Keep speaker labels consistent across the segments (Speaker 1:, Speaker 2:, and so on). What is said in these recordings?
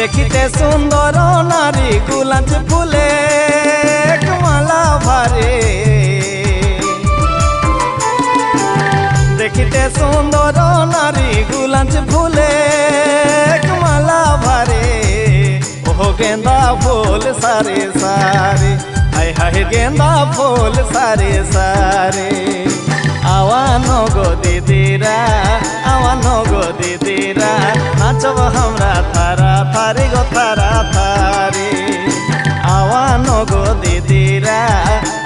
Speaker 1: দেখিতে সুন্দর নারী গুলাঞ্চ ফুলে মালা ভারে, দেখিতে সুন্দর নারী গুলাঞ্চ ফুলে মালা ভারে। ও গেন্দা ফুল সারে সারে, হায় হায় গেন্দা ফুল সারে সারে। আওয়ানো গো দিদিরা, আওয়ানো গো দিদিরা, নাচব আমরা থারা থারি গো থারা থারি। আওয়ানো গো দিদিরা,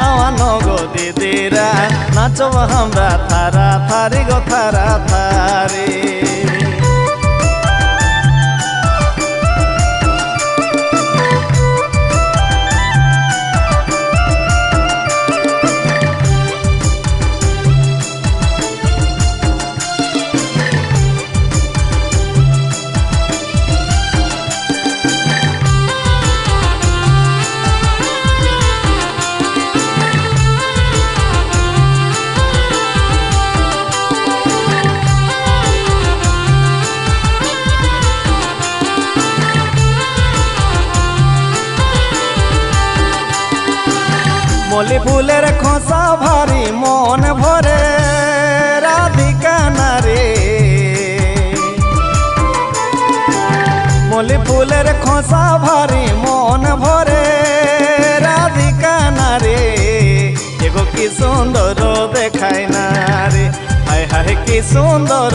Speaker 1: আওয়ানো গো দিদিরা, নাচব আমরা থারা থারি গো থারা থারি। মলি ফুলের খোসা ভারী মন ভরে রাধিকা নারে, মলি ফুলের খোসা ভারী মন ভরে রাধিকা নারে। এগো কি সুন্দর দেখায় না রে, হায় হায় কি সুন্দর।